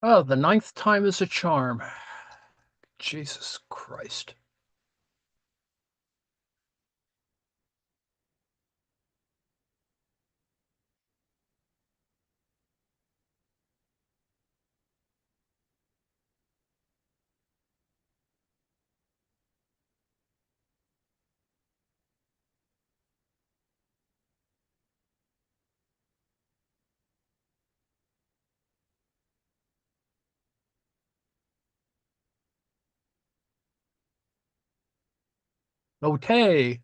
Oh, the ninth time is a charm. Jesus Christ. Okay.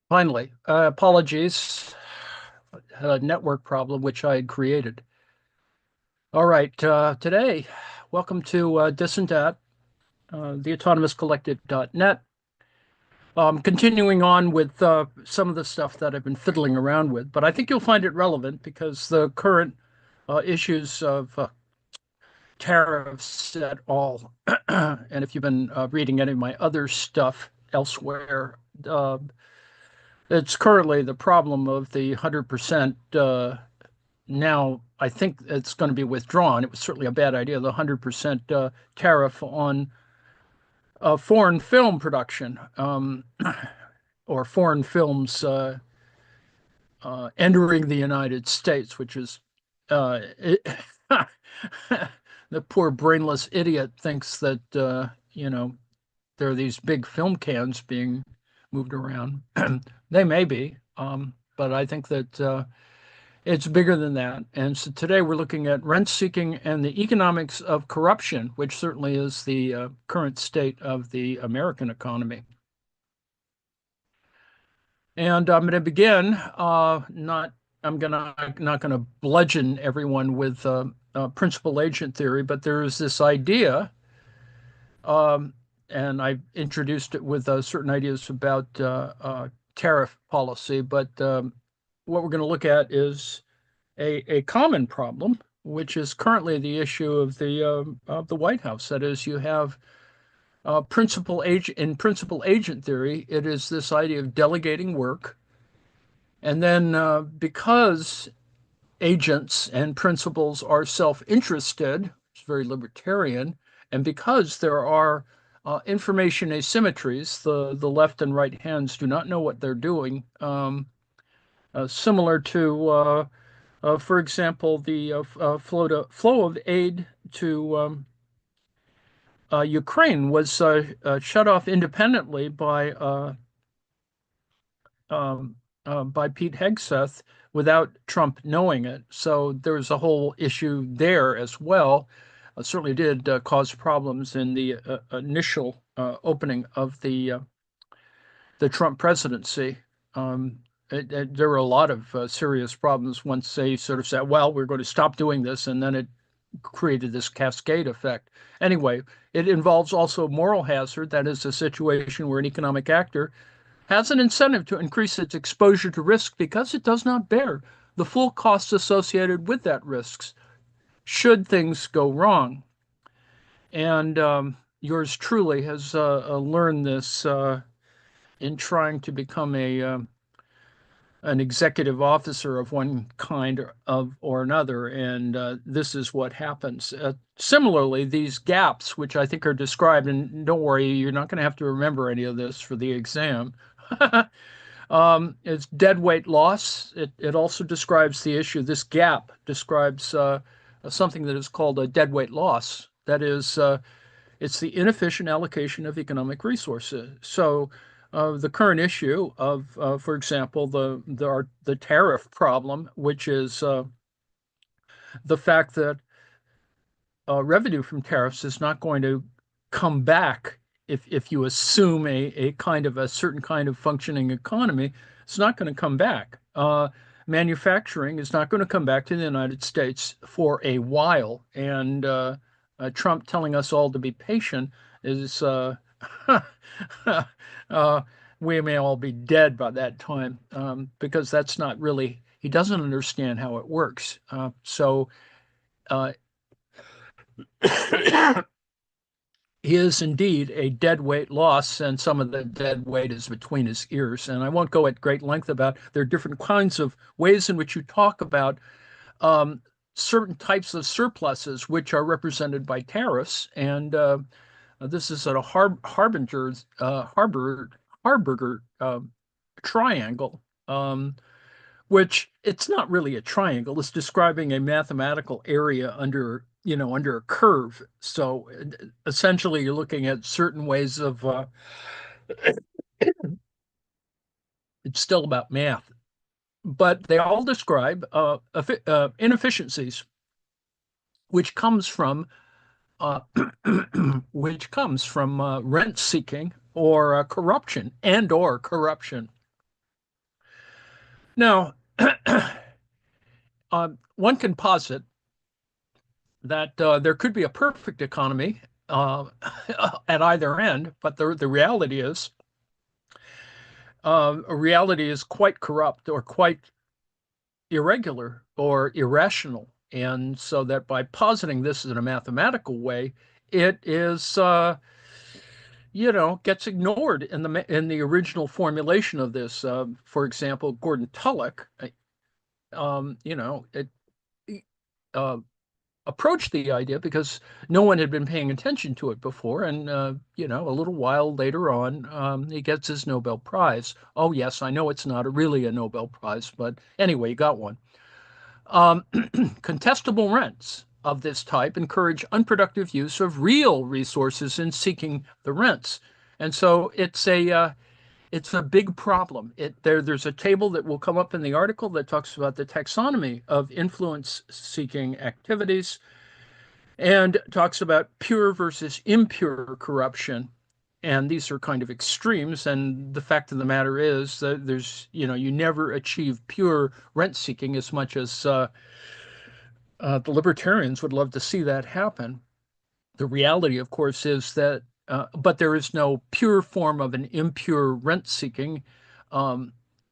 Finally, apologies. Had a network problem which I had created. All right. Today, welcome to dis&dat, theautonomouscollective.net. Continuing on with some of the stuff that I've been fiddling around with, but I think you'll find it relevant because the current issues of tariffs at all. And if you've been reading any of my other stuff elsewhere, uh, it's currently the problem of the 100%. Now, I think it's going to be withdrawn. It was certainly a bad idea, the 100% tariff on foreign film production, or foreign films entering the United States, which is it, the poor brainless idiot thinks that there are these big film cans being moved around. They may be, but I think that it's bigger than that. And so today we're looking at rent seeking and the economics of corruption, which certainly is the current state of the American economy. And I'm going to begin. Not I'm gonna not going to bludgeon everyone with principal agent theory, but there is this idea, um, and I've introduced it with certain ideas about tariff policy. But what we're going to look at is a common problem, which is currently the issue of the White House. That is, you have principal agent in principal agent theory. It is this idea of delegating work, and then because agents and principals are self-interested, it's very libertarian, and because there are information asymmetries, the left and right hands do not know what they're doing. Similar to for example, the flow of aid to Ukraine was shut off independently by Pete Hegseth without Trump knowing it. So there was a whole issue there as well. Certainly did cause problems in the initial opening of the Trump presidency. Um, there were a lot of serious problems once they sort of said, well, we're going to stop doing this. And then it created this cascade effect. Anyway, it involves also moral hazard. That is a situation where an economic actor has an incentive to increase its exposure to risk because it does not bear the full costs associated with that risks should things go wrong. And yours truly has learned this in trying to become a an executive officer of one kind or another, and this is what happens. Similarly, these gaps, which I think are described, and don't worry, you're not going to have to remember any of this for the exam. It's dead weight loss. It also describes the issue. This gap describes something that is called a dead weight loss. That is, it's the inefficient allocation of economic resources. So, the current issue of, for example, the tariff problem, which is the fact that revenue from tariffs is not going to come back if you assume a kind of a certain kind of functioning economy, it's not going to come back. Manufacturing is not going to come back to the United States for a while, and Trump telling us all to be patient is uh, we may all be dead by that time, because that's not really, he doesn't understand how it works. Uh, he is indeed a dead weight loss, and some of the dead weight is between his ears. And I won't go at great length about, there are different kinds of ways in which you talk about um, certain types of surpluses, which are represented by tariffs. And this is at a Harburger triangle, which it's not really a triangle. It's describing a mathematical area under a curve. So essentially, you're looking at certain ways of it's still about math, but they all describe inefficiencies, which comes from uh, rent seeking or corruption and or corruption. Now, one can posit that there could be a perfect economy uh, at either end, but the reality is quite corrupt or quite irregular or irrational. And so that by positing this in a mathematical way, it is gets ignored in the original formulation of this. For example, Gordon Tullock, it uh, approached the idea because no one had been paying attention to it before. And, a little while later on, he gets his Nobel Prize. Oh, yes, I know it's not really a Nobel Prize, but anyway, he got one. Um, Contestable rents of this type encourage unproductive use of real resources in seeking the rents. And so it's a big problem. There's a table that will come up in the article that talks about the taxonomy of influence seeking activities and talks about pure versus impure corruption. And these are kind of extremes. And the fact of the matter is that you never achieve pure rent seeking as much as the libertarians would love to see that happen. The reality, of course, is that, but there is no pure form of an impure rent seeking, um,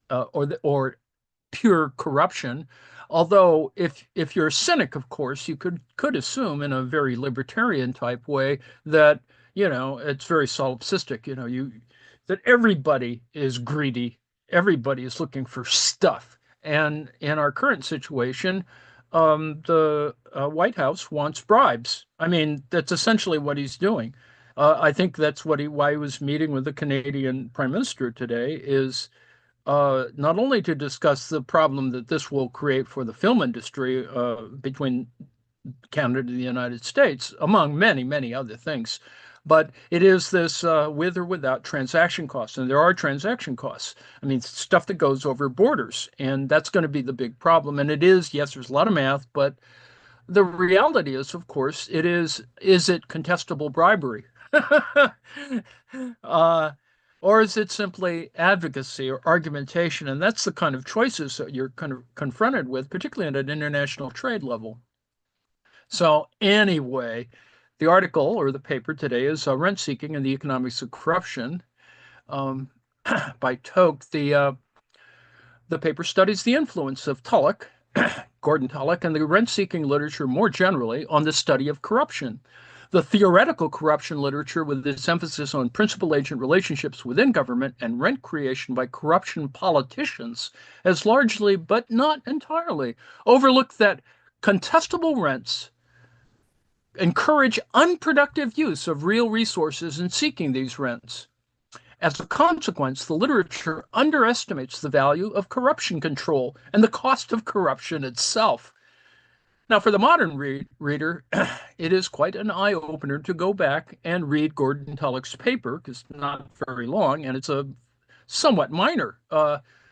or pure corruption. Although, if you're a cynic, of course, you could assume in a very libertarian type way that it's very solipsistic. That everybody is greedy, everybody is looking for stuff, and in our current situation, the White House wants bribes. I mean, that's essentially what he's doing. I think that's why he was meeting with the Canadian Prime Minister today is not only to discuss the problem that this will create for the film industry between Canada and the United States, among many, many other things, but it is this with or without transaction costs. And there are transaction costs. I mean, stuff that goes over borders. And that's going to be the big problem. And it is, yes, there's a lot of math, but the reality is, of course, is it contestable bribery? uh, or is it simply advocacy or argumentation? And that's the kind of choices that you're kind of confronted with, particularly at an international trade level. So, anyway, the article or the paper today is Rent Seeking and the Economics of Corruption um, by Toke. The paper studies the influence of Tullock, Gordon Tullock, and the rent seeking literature more generally on the study of corruption. The theoretical corruption literature, with its emphasis on principal agent relationships within government and rent creation by corruption politicians, has largely, but not entirely, overlooked that contestable rents encourage unproductive use of real resources in seeking these rents. As a consequence, the literature underestimates the value of corruption control and the cost of corruption itself. Now, for the modern reader, it is quite an eye opener to go back and read Gordon Tullock's paper, because it's not very long and it's a somewhat minor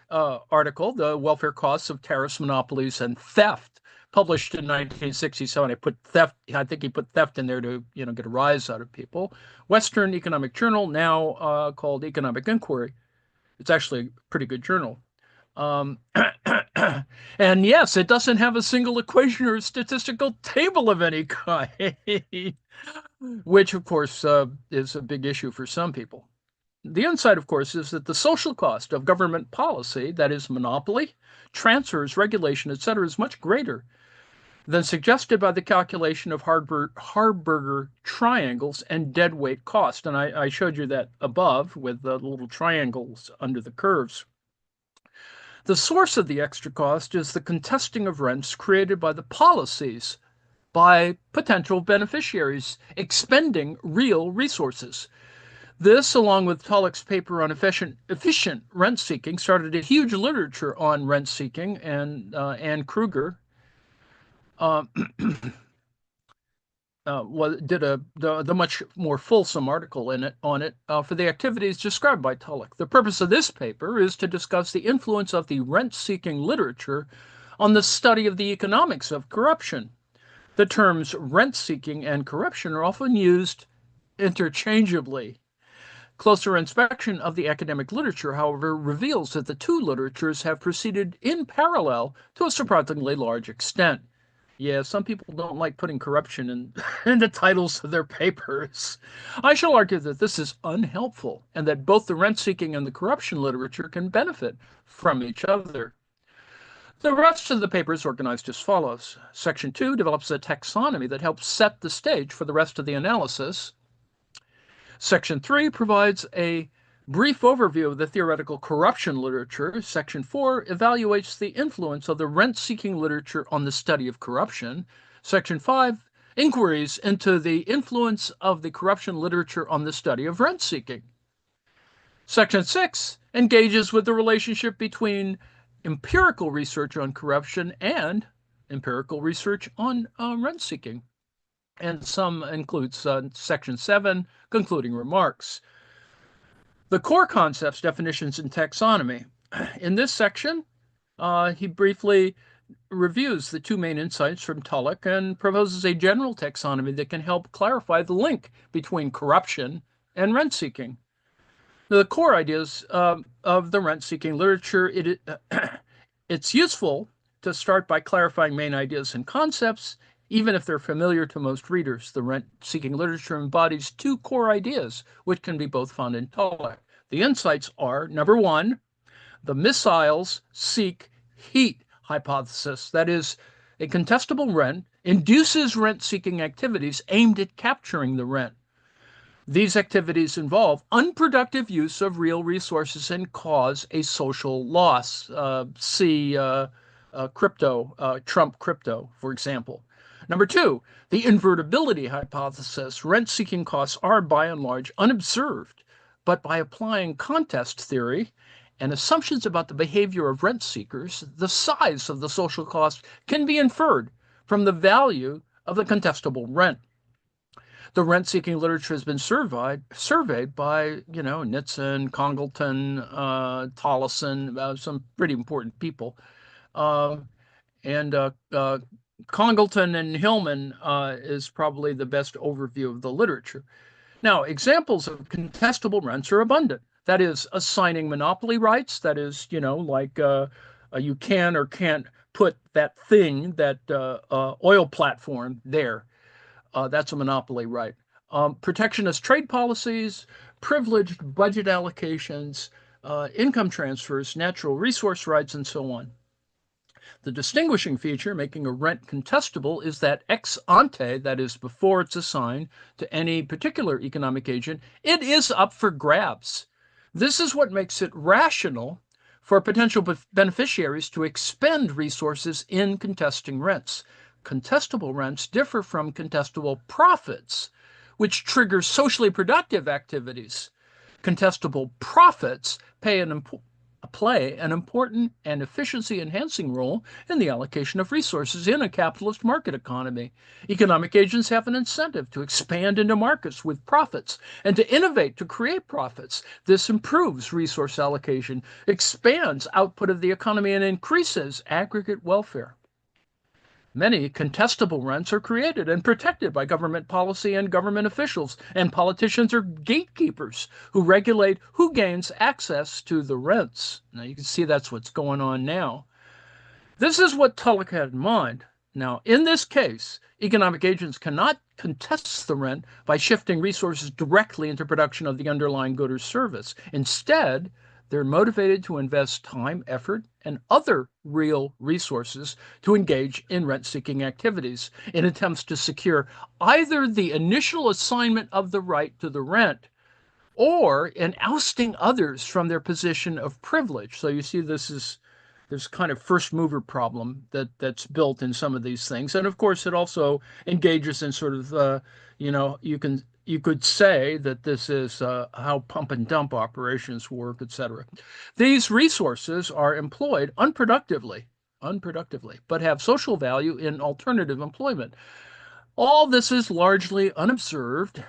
article, The Welfare Costs of Tariffs, Monopolies, and Theft, published in 1967. I think he put theft in there to get a rise out of people. Western Economic Journal, now called Economic Inquiry. It's actually a pretty good journal. Um, and yes, it doesn't have a single equation or statistical table of any kind, which, of course, is a big issue for some people. The insight, of course, is that the social cost of government policy, that is, monopoly, transfers, regulation, etc., is much greater than suggested by the calculation of Harburger triangles and deadweight cost. And I showed you that above with the little triangles under the curves. The source of the extra cost is the contesting of rents created by the policies by potential beneficiaries expending real resources. This, along with Tulloch's paper on efficient rent seeking, started a huge literature on rent seeking, and Ann Kruger uh, did the much more fulsome article on it for the activities described by Tulloch. The purpose of this paper is to discuss the influence of the rent-seeking literature on the study of the economics of corruption. The terms rent-seeking and corruption are often used interchangeably. Closer inspection of the academic literature, however, reveals that the two literatures have proceeded in parallel to a surprisingly large extent. Yeah, some people don't like putting corruption in the titles of their papers. I shall argue that this is unhelpful and that both the rent seeking and the corruption literature can benefit from each other. The rest of the paper is organized as follows. Section 2 develops a taxonomy that helps set the stage for the rest of the analysis. Section 3 provides a brief overview of the theoretical corruption literature. Section 4 evaluates the influence of the rent-seeking literature on the study of corruption. Section 5 inquiries into the influence of the corruption literature on the study of rent-seeking. Section 6 engages with the relationship between empirical research on corruption and empirical research on rent-seeking. And some includes Section 7, concluding remarks. The core concepts, definitions, and taxonomy. In this section, he briefly reviews the two main insights from Tulloch and proposes a general taxonomy that can help clarify the link between corruption and rent-seeking. The core ideas of the rent-seeking literature, it's useful to start by clarifying main ideas and concepts, even if they're familiar to most readers. The rent-seeking literature embodies two core ideas, which can be both found in Tulloch. The insights are, number one, the missiles seek heat hypothesis. That is, a contestable rent induces rent-seeking activities aimed at capturing the rent. These activities involve unproductive use of real resources and cause a social loss. See Trump crypto, for example. Number two, the invertibility hypothesis. Rent-seeking costs are, by and large, unobserved, but by applying contest theory and assumptions about the behavior of rent seekers, the size of the social cost can be inferred from the value of the contestable rent. The rent-seeking literature has been surveyed by, Nitzen, Congleton, Tollison, some pretty important people. And Congleton and Hillman is probably the best overview of the literature. Now, examples of contestable rents are abundant. That is, assigning monopoly rights. That is, like you can or can't put that thing, that oil platform there. That's a monopoly right. Protectionist trade policies, privileged budget allocations, income transfers, natural resource rights, and so on. The distinguishing feature making a rent contestable is that ex ante, that is, before it's assigned to any particular economic agent, it is up for grabs. This is what makes it rational for potential beneficiaries to expend resources in contesting rents. Contestable rents differ from contestable profits, which trigger socially productive activities. Contestable profits play an important and efficiency-enhancing role in the allocation of resources in a capitalist market economy. Economic agents have an incentive to expand into markets with profits and to innovate to create profits. This improves resource allocation, expands output of the economy, and increases aggregate welfare. Many contestable rents are created and protected by government policy and government officials, and politicians are gatekeepers who regulate who gains access to the rents. Now, you can see that's what's going on now. This is what Tulloch had in mind. Now, in this case, economic agents cannot contest the rent by shifting resources directly into production of the underlying good or service. Instead, they're motivated to invest time, effort, and other real resources to engage in rent-seeking activities in attempts to secure either the initial assignment of the right to the rent or in ousting others from their position of privilege. So you see, there's kind of first mover problem that's built in some of these things, and of course, it also engages in sort of you could say that this is how pump and dump operations work, etc. These resources are employed unproductively, but have social value in alternative employment. All this is largely unobserved,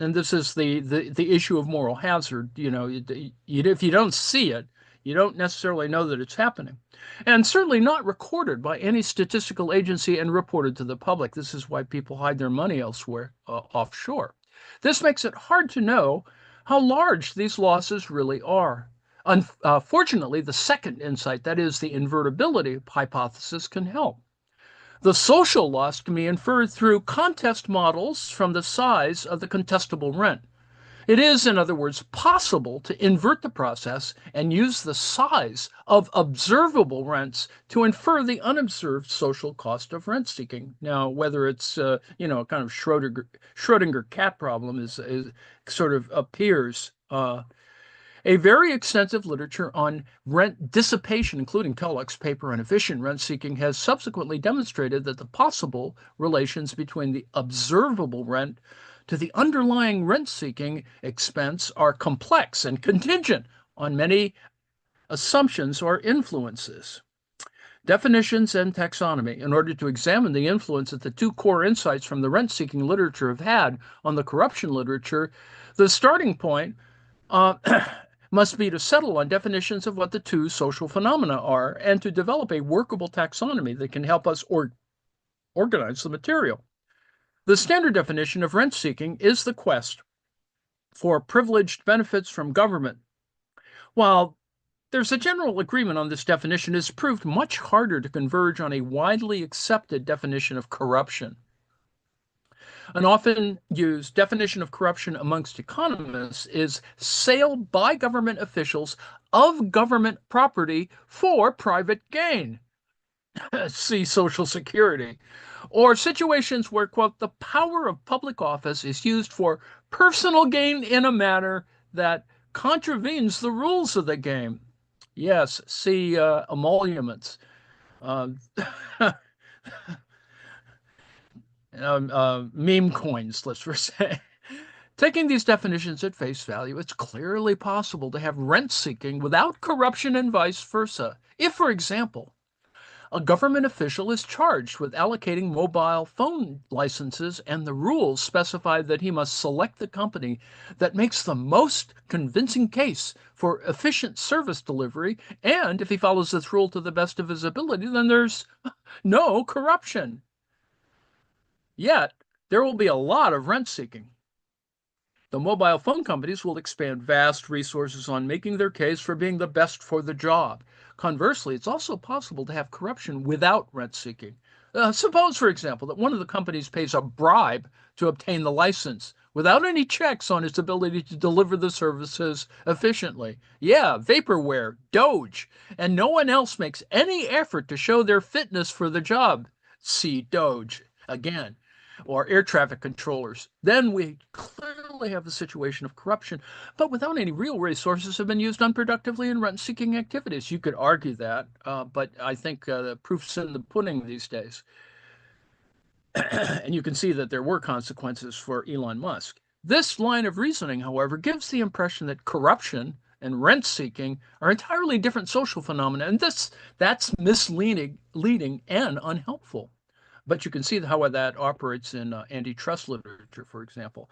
and this is the issue of moral hazard. If you don't see it, you don't necessarily know that it's happening, and certainly not recorded by any statistical agency and reported to the public. This is why people hide their money elsewhere, offshore. This makes it hard to know how large these losses really are. Unfortunately, the second insight, that is, the invertibility hypothesis, can help. The social loss can be inferred through contest models from the size of the contestable rent. It is, in other words, possible to invert the process and use the size of observable rents to infer the unobserved social cost of rent seeking. Now, whether it's a kind of Schrodinger cat problem is sort of appears. A very extensive literature on rent dissipation, including Tulloch's paper on efficient rent seeking, has subsequently demonstrated that the possible relations between the observable rent to the underlying rent-seeking expense are complex and contingent on many assumptions or influences. Definitions and taxonomy. In order to examine the influence that the two core insights from the rent-seeking literature have had on the corruption literature, the starting point must be to settle on definitions of what the two social phenomena are and to develop a workable taxonomy that can help us organize the material. The standard definition of rent seeking is the quest for privileged benefits from government. While there's a general agreement on this definition, it's proved much harder to converge on a widely accepted definition of corruption. An often used definition of corruption amongst economists is sale by government officials of government property for private gain. See Social Security. Or situations where, quote, the power of public office is used for personal gain in a manner that contravenes the rules of the game. Yes, see emoluments. Meme coins, let's say. Taking these definitions at face value, it's clearly possible to have rent seeking without corruption and vice versa. If, for example, a government official is charged with allocating mobile phone licenses, and the rules specify that he must select the company that makes the most convincing case for efficient service delivery, and if he follows this rule to the best of his ability, then there's no corruption. Yet, there will be a lot of rent seeking. The mobile phone companies will expend vast resources on making their case for being the best for the job. Conversely, it's also possible to have corruption without rent seeking. Suppose, for example, that one of the companies pays a bribe to obtain the license without any checks on its ability to deliver the services efficiently. Yeah, vaporware, Doge, and no one else makes any effort to show their fitness for the job. See Doge again. Or air traffic controllers. Then we clearly have a situation of corruption, but without any real resources have been used unproductively in rent-seeking activities. You could argue that, but I think the proof's in the pudding these days. And you can see that there were consequences for Elon Musk. This line of reasoning, however, gives the impression that corruption and rent-seeking are entirely different social phenomena, and that's misleading and unhelpful. But you can see how that operates in antitrust literature, for example.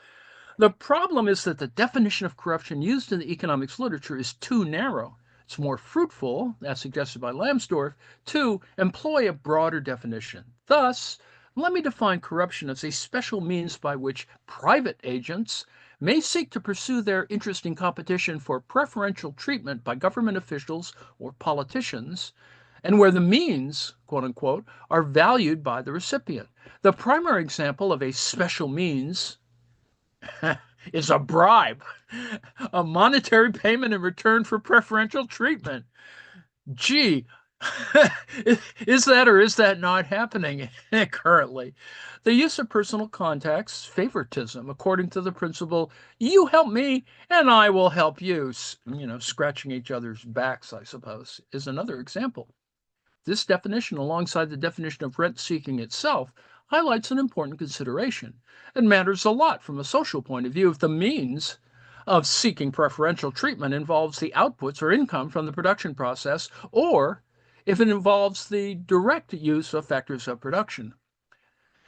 The problem is that the definition of corruption used in the economics literature is too narrow. it's more fruitful, as suggested by Lambsdorff, to employ a broader definition. Thus, let me define corruption as a special means by which private agents may seek to pursue their interest in competition for preferential treatment by government officials or politicians, and where the means, quote unquote, are valued by the recipient. The primary example of a special means is a bribe, a monetary payment in return for preferential treatment. Gee, is that or is that not happening currently? The use of personal contacts, favoritism, according to the principle, you help me and I will help you, scratching each other's backs, I suppose, is another example. This definition, alongside the definition of rent seeking itself, highlights an important consideration. It matters a lot from a social point of view if the means of seeking preferential treatment involves the outputs or income from the production process, or if it involves the direct use of factors of production.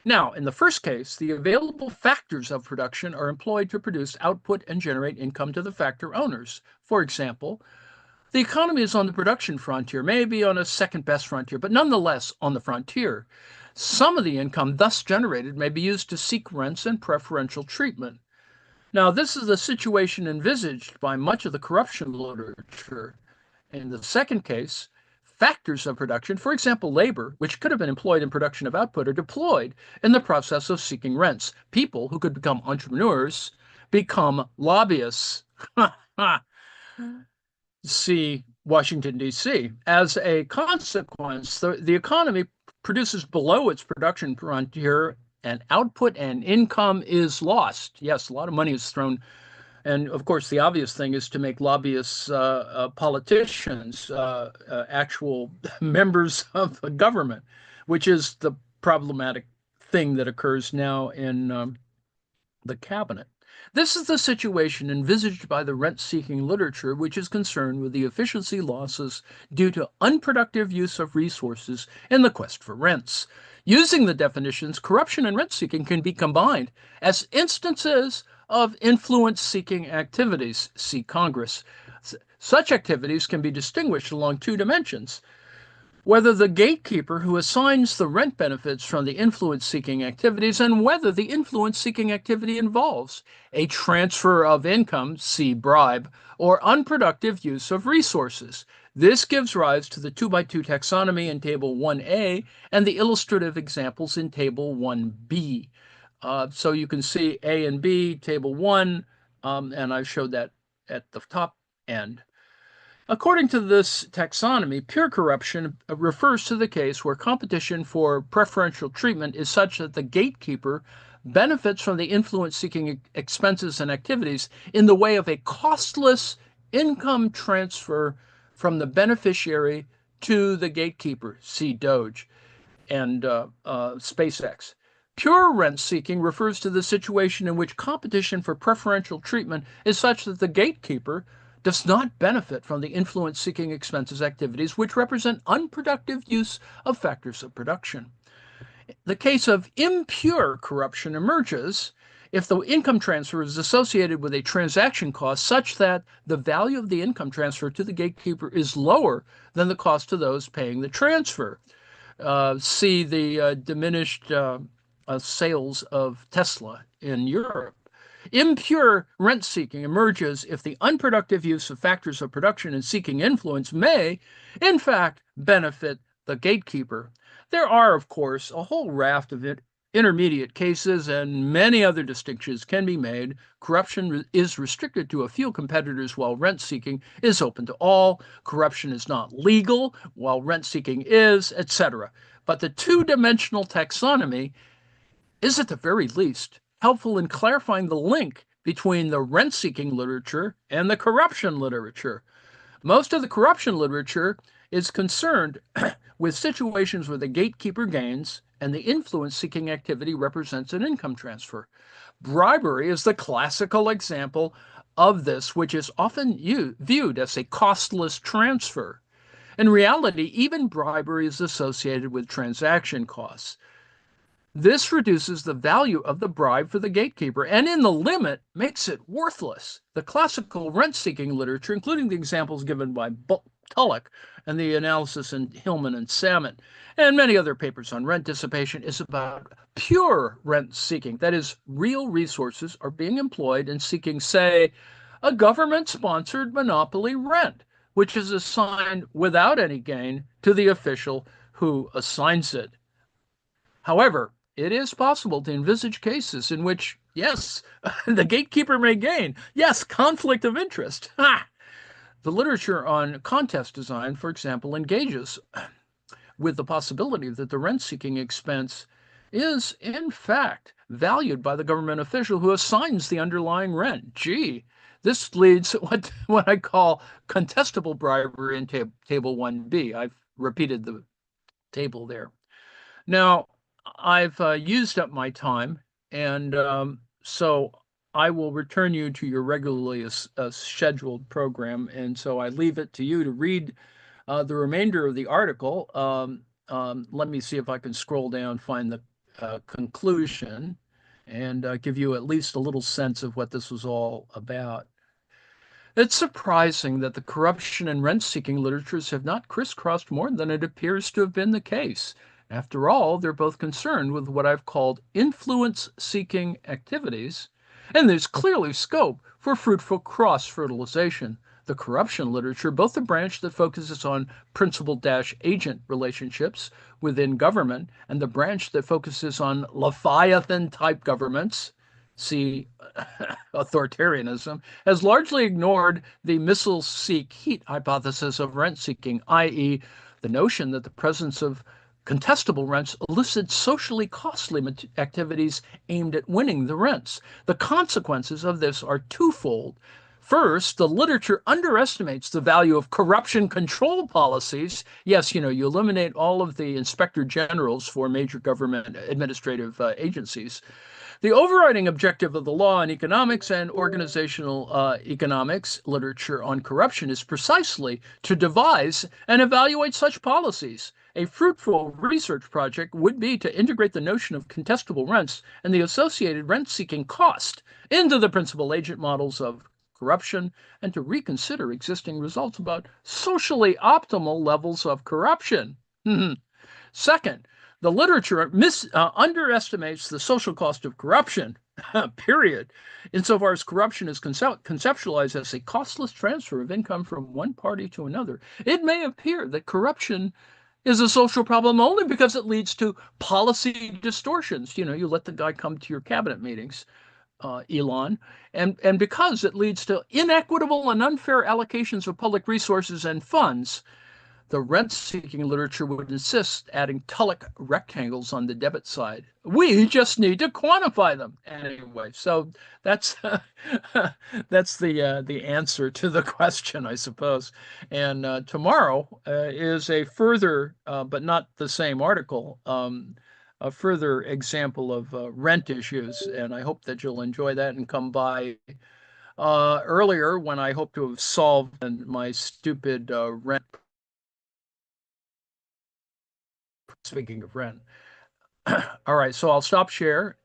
Now, in the first case, the available factors of production are employed to produce output and generate income to the factor owners. For example, the economy is on the production frontier, maybe on a second best frontier, but nonetheless on the frontier. Some of the income thus generated may be used to seek rents and preferential treatment. Now, this is the situation envisaged by much of the corruption literature. In the second case, factors of production, for example, labor, which could have been employed in production of output, are deployed in the process of seeking rents. People who could become entrepreneurs become lobbyists. See Washington, D.C. As a consequence, the economy produces below its production frontier, and output and income is lost. Yes, a lot of money is thrown. And of course, the obvious thing is to make lobbyists politicians, actual members of the government, which is the problematic thing that occurs now in the cabinet. This is the situation envisaged by the rent-seeking literature, which is concerned with the efficiency losses due to unproductive use of resources in the quest for rents. Using the definitions, corruption and rent-seeking can be combined as instances of influence-seeking activities. See Congress. Such activities can be distinguished along two dimensions: whether the gatekeeper who assigns the rent benefits from the influence-seeking activities, and whether the influence-seeking activity involves a transfer of income, see bribe, or unproductive use of resources. This gives rise to the 2x2 taxonomy in Table 1A and the illustrative examples in Table 1B. So you can see A and B, Table 1, and I showed that at the top end. According to this taxonomy, pure corruption refers to the case where competition for preferential treatment is such that the gatekeeper benefits from the influence-seeking expenses and activities in the way of a costless income transfer from the beneficiary to the gatekeeper, see Doge and SpaceX. Pure rent seeking refers to the situation in which competition for preferential treatment is such that the gatekeeper does not benefit from the influence-seeking expenses activities which represent unproductive use of factors of production. The case of impure corruption emerges if the income transfer is associated with a transaction cost such that the value of the income transfer to the gatekeeper is lower than the cost to those paying the transfer. See the diminished sales of Tesla in Europe. Impure rent seeking emerges if the unproductive use of factors of production and seeking influence may, in fact, benefit the gatekeeper. There are, of course, a whole raft of intermediate cases, and many other distinctions can be made. Corruption is restricted to a few competitors, while rent seeking is open to all. Corruption is not legal, while rent seeking is, etc. But the two-dimensional taxonomy is, at the very least, helpful in clarifying the link between the rent-seeking literature and the corruption literature. Most of the corruption literature is concerned with situations where the gatekeeper gains and the influence-seeking activity represents an income transfer. Bribery is the classical example of this, which is often viewed as a costless transfer. In reality, even bribery is associated with transaction costs. This reduces the value of the bribe for the gatekeeper and, in the limit, makes it worthless. The classical rent-seeking literature, including the examples given by Tulloch, and the analysis in Hillman and Salmon, and many other papers on rent dissipation is about pure rent seeking. That is, real resources are being employed in seeking, say, a government-sponsored monopoly rent, which is assigned without any gain to the official who assigns it. However, it is possible to envisage cases in which, yes, the gatekeeper may gain. Yes, conflict of interest. Ha! The literature on contest design, for example, engages with the possibility that the rent-seeking expense is, in fact, valued by the government official who assigns the underlying rent. Gee, this leads to what I call contestable bribery in Table 1B. I've repeated the table there. Now, I've used up my time, and so I will return you to your regularly scheduled program. And so I leave it to you to read the remainder of the article. Let me see if I can scroll down, find the conclusion, and give you at least a little sense of what this was all about. It's surprising that the corruption and rent-seeking literatures have not crisscrossed more than it appears to have been the case. After all, they're both concerned with what I've called influence-seeking activities, and there's clearly scope for fruitful cross-fertilization. The corruption literature, both the branch that focuses on principal-agent relationships within government and the branch that focuses on Leviathan-type governments, see authoritarianism, has largely ignored the missiles seek heat hypothesis of rent seeking, i.e., the notion that the presence of contestable rents elicits socially costly activities aimed at winning the rents. The consequences of this are twofold. First, the literature underestimates the value of corruption control policies. Yes, you eliminate all of the inspector generals for major government administrative agencies. The overriding objective of the law in economics and organizational economics literature on corruption is precisely to devise and evaluate such policies. A fruitful research project would be to integrate the notion of contestable rents and the associated rent-seeking cost into the principal-agent models of corruption and to reconsider existing results about socially optimal levels of corruption. Second, the literature underestimates the social cost of corruption, period, insofar as corruption is conceptualized as a costless transfer of income from one party to another. It may appear that corruption is a social problem only because it leads to policy distortions. You let the guy come to your cabinet meetings, Elon, and because it leads to inequitable and unfair allocations of public resources and funds. The rent-seeking literature would insist adding Tulloch rectangles on the debit side. We just need to quantify them anyway. So that's that's the answer to the question, I suppose. And tomorrow is a further, but not the same article, a further example of rent issues. And I hope that you'll enjoy that and come by earlier when I hope to have solved my stupid rent. Speaking of rent. All right, so I'll stop share